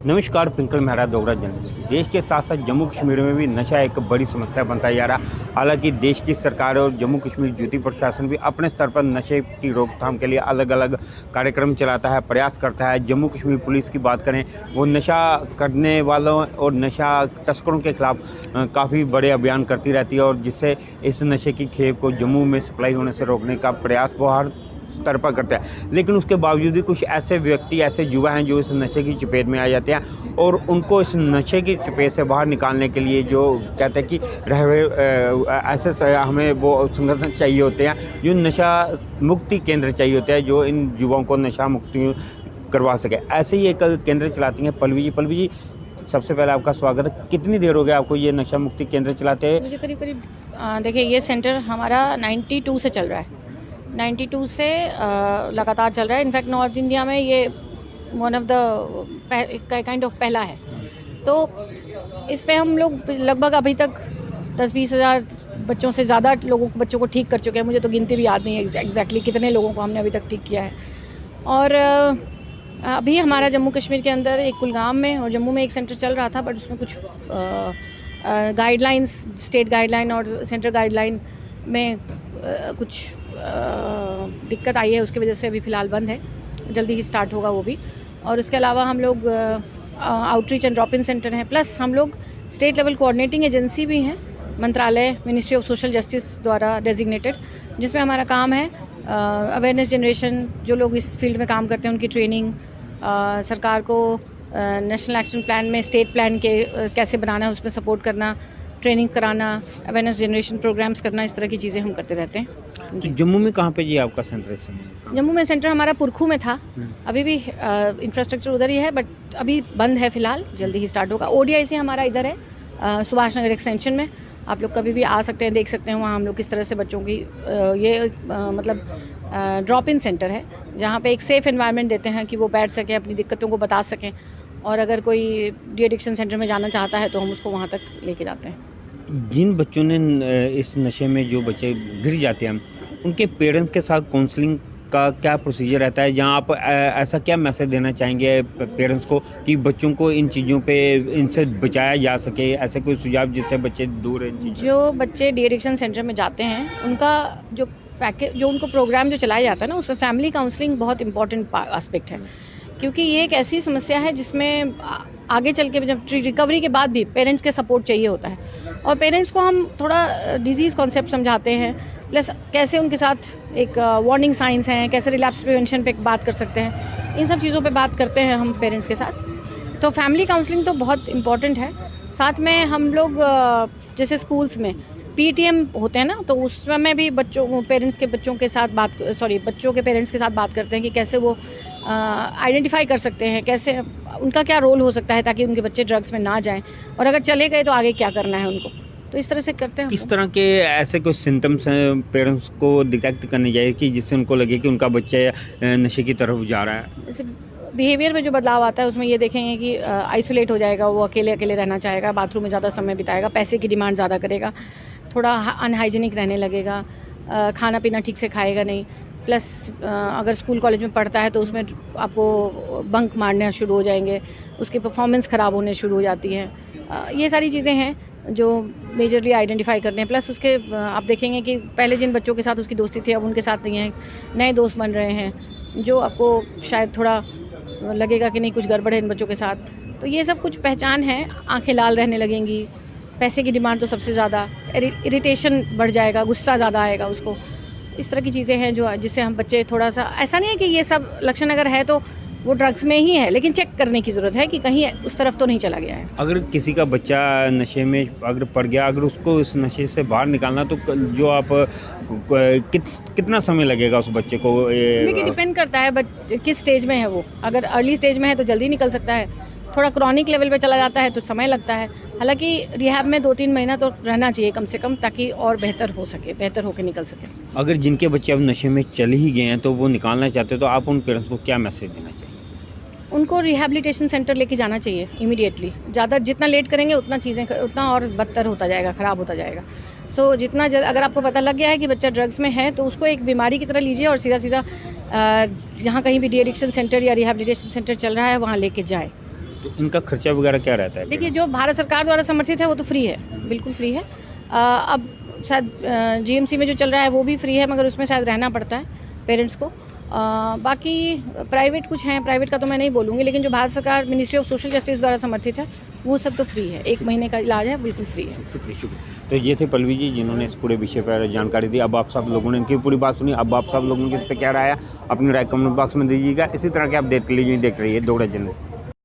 नमस्कार, पिंकल मेहरा दोगरा जनरल। देश के साथ साथ जम्मू कश्मीर में भी नशा एक बड़ी समस्या बनता जा रहा। हालांकि देश की सरकार और जम्मू कश्मीर यूटी प्रशासन भी अपने स्तर पर नशे की रोकथाम के लिए अलग अलग कार्यक्रम चलाता है, प्रयास करता है। जम्मू कश्मीर पुलिस की बात करें, वो नशा करने वालों और नशा तस्करों के खिलाफ काफ़ी बड़े अभियान करती रहती है, और जिससे इस नशे की खेप को जम्मू में सप्लाई होने से रोकने का प्रयास वो हर स्तर पर करता है। लेकिन उसके बावजूद भी कुछ ऐसे व्यक्ति, ऐसे युवा हैं जो इस नशे की चपेट में आ जाते हैं, और उनको इस नशे की चपेट से बाहर निकालने के लिए जो कहते हैं कि ऐसे हमें वो संगठन चाहिए होते हैं, जो नशा मुक्ति केंद्र चाहिए होते हैं, जो इन युवाओं को नशा मुक्ति करवा सके। ऐसे ही एक केंद्र चलाती हैं पल्लवी जी। पल्लवी जी, सबसे पहले आपका स्वागत है। कितनी देर हो गया आपको ये नशा मुक्ति केंद्र चलाते हैं? मुझे करीब देखिए, ये सेंटर हमारा 92 से चल रहा है। 92 से लगातार चल रहा है। इनफैक्ट नॉर्थ इंडिया में ये one of the kind of पहला है। तो इस पे हम लोग लगभग अभी तक 10-20 हज़ार बच्चों से ज़्यादा बच्चों को ठीक कर चुके हैं। मुझे तो गिनती भी याद नहीं है एग्जैक्टली कितने लोगों को हमने अभी तक ठीक किया है। और अभी हमारा जम्मू कश्मीर के अंदर एक कुलगाम में और जम्मू में एक सेंटर चल रहा था, बट उसमें कुछ गाइडलाइंस, स्टेट गाइडलाइन और सेंट्रल गाइडलाइन में कुछ दिक्कत आई है, उसकी वजह से अभी फ़िलहाल बंद है। जल्दी ही स्टार्ट होगा वो भी। और उसके अलावा हम लोग outreach and drop in centre हैं, प्लस हम लोग स्टेट लेवल कोऑर्डिनेटिंग एजेंसी भी हैं, मंत्रालय, मिनिस्ट्री ऑफ सोशल जस्टिस द्वारा डेजिग्नेटेड, जिसमें हमारा काम है अवेयरनेस जनरेशन। जो लोग इस फील्ड में काम करते हैं उनकी ट्रेनिंग, सरकार को नेशनल एक्शन प्लान में स्टेट प्लान के कैसे बनाना है उसमें सपोर्ट करना, ट्रेनिंग कराना, अवेयरनेस जनरेशन प्रोग्राम्स करना, इस तरह की चीज़ें हम करते रहते हैं। तो जम्मू में कहाँ पे जी आपका सेंटर इस समय? जम्मू में सेंटर हमारा पुरखू में था। अभी भी इंफ्रास्ट्रक्चर उधर ही है, बट अभी बंद है फ़िलहाल, जल्दी ही स्टार्ट होगा। ओडीआई से हमारा इधर है सुभाष नगर एक्सटेंशन में। आप लोग कभी भी आ सकते हैं, देख सकते हैं वहाँ हम लोग किस तरह से बच्चों की मतलब ड्रॉप इन सेंटर है, जहाँ पे एक सेफ़ एनवायरनमेंट देते हैं कि वो बैठ सकें, अपनी दिक्कतों को बता सकें, और अगर कोई डी एडिक्शन सेंटर में जाना चाहता है तो हम उसको वहाँ तक लेके जाते हैं। जिन बच्चों ने इस नशे में जो बच्चे गिर जाते हैं, उनके पेरेंट्स के साथ काउंसलिंग का क्या प्रोसीजर रहता है? जहाँ आप ऐसा क्या मैसेज देना चाहेंगे पेरेंट्स को कि बच्चों को इन चीज़ों पे इनसे बचाया जा सके? ऐसे कोई सुझाव जिससे बच्चे दूर रहें? जो बच्चे डी एडिक्शन सेंटर में जाते हैं, उनका जो पैकेज, जो उनको प्रोग्राम जो चलाया जाता है ना, उसमें फैमिली काउंसलिंग बहुत इंपॉर्टेंट एस्पेक्ट है, क्योंकि ये एक ऐसी समस्या है जिसमें आगे चल के जब रिकवरी के बाद भी पेरेंट्स के सपोर्ट चाहिए होता है। और पेरेंट्स को हम थोड़ा डिजीज़ कॉन्सेप्ट समझाते हैं, प्लस कैसे उनके साथ एक वार्निंग साइंस हैं, कैसे रिलैप्स प्रिवेंशन पे बात कर सकते हैं, इन सब चीज़ों पे बात करते हैं हम पेरेंट्स के साथ। तो फैमिली काउंसलिंग तो बहुत इम्पॉर्टेंट है। साथ में हम लोग जैसे स्कूल्स में पीटीएम होते हैं ना, तो उस समय भी बच्चों के पेरेंट्स के पेरेंट्स के साथ बात करते हैं कि कैसे वो आइडेंटिफाई कर सकते हैं, कैसे उनका क्या रोल हो सकता है ताकि उनके बच्चे ड्रग्स में ना जाएं, और अगर चले गए तो आगे क्या करना है उनको। तो इस तरह से करते हैं। किस तरह के ऐसे कोई सिम्टम्स हैं पेरेंट्स को डिटेक्ट करने चाहिए कि जिससे उनको लगे कि उनका बच्चा नशे की तरफ जा रहा है? जैसे बिहेवियर में जो बदलाव आता है उसमें ये देखेंगे कि आइसोलेट हो जाएगा, वो अकेले रहना चाहेगा, बाथरूम में ज़्यादा समय बिताएगा, पैसे की डिमांड ज़्यादा करेगा, थोड़ा अनहाइजीनिक रहने लगेगा, खाना पीना ठीक से खाएगा नहीं, प्लस अगर स्कूल कॉलेज में पढ़ता है तो उसमें आपको बंक मारना शुरू हो जाएंगे, उसकी परफॉर्मेंस ख़राब होने शुरू हो जाती है। ये सारी चीज़ें हैं जो मेजरली आइडेंटिफाई करने हैं। प्लस उसके आप देखेंगे कि पहले जिन बच्चों के साथ उसकी दोस्ती थी अब उनके साथ नहीं है, नए दोस्त बन रहे हैं, जो आपको शायद थोड़ा लगेगा कि नहीं कुछ गड़बड़ है इन बच्चों के साथ। तो ये सब कुछ पहचान है। आंखें लाल रहने लगेंगी, पैसे की डिमांड तो सबसे ज़्यादा, इरिटेशन बढ़ जाएगा, गुस्सा ज़्यादा आएगा उसको। इस तरह की चीज़ें हैं जो जिससे हम बच्चे थोड़ा सा, ऐसा नहीं है कि ये सब लक्षण अगर है तो वो ड्रग्स में ही है, लेकिन चेक करने की ज़रूरत है कि कहीं उस तरफ तो नहीं चला गया है। अगर किसी का बच्चा नशे में अगर पड़ गया, अगर उसको इस नशे से बाहर निकालना, तो जो आप कितना समय लगेगा उस बच्चे को? देखिए, डिपेंड करता है किस स्टेज में है वो। अगर अर्ली स्टेज में है तो जल्दी निकल सकता है, थोड़ा क्रॉनिक लेवल पे चला जाता है तो समय लगता है। हालांकि रिहैब में 2-3 महीना तो रहना चाहिए कम से कम, ताकि और बेहतर होकर निकल सके। अगर जिनके बच्चे अब नशे में चले ही गए हैं तो वो निकालना चाहते हैं, तो आप उन पेरेंट्स को क्या मैसेज देना चाहिए? उनको रिहैबिलिटेशन सेंटर लेके जाना चाहिए इमीडिएटली। ज़्यादा जितना लेट करेंगे उतना और बदतर होता जाएगा, ख़राब होता जाएगा। सो अगर आपको पता लग गया है कि बच्चा ड्रग्स में है तो उसको एक बीमारी की तरह लीजिए और सीधा जहाँ कहीं भी डी एडिक्शन सेंटर या रिहैबिलिटेशन सेंटर चल रहा है वहाँ लेके जाए। तो इनका खर्चा वगैरह क्या रहता है? देखिए, जो भारत सरकार द्वारा समर्थित है वो तो फ्री है, बिल्कुल फ्री है। अब शायद जीएमसी में जो चल रहा है वो भी फ्री है, मगर उसमें शायद रहना पड़ता है पेरेंट्स को। बाकी प्राइवेट कुछ हैं, प्राइवेट का तो मैं नहीं बोलूँगी, लेकिन जो भारत सरकार मिनिस्ट्री ऑफ सोशल जस्टिस द्वारा समर्थित है वो सब तो फ्री है। 1 महीने का इलाज है, बिल्कुल फ्री है। शुक्रिया। तो ये थे पल्लवी जी जिन्होंने इस पूरे विषय पर जानकारी दी। अब आप सब लोगों ने इनकी पूरी बात सुनी। अब आप सब लोगों की इस पर क्या राय है अपनी राय कमेंट बॉक्स में दीजिएगा। इसी तरह के अपडेट के लिए देख रही है दोगड़ा जनरल।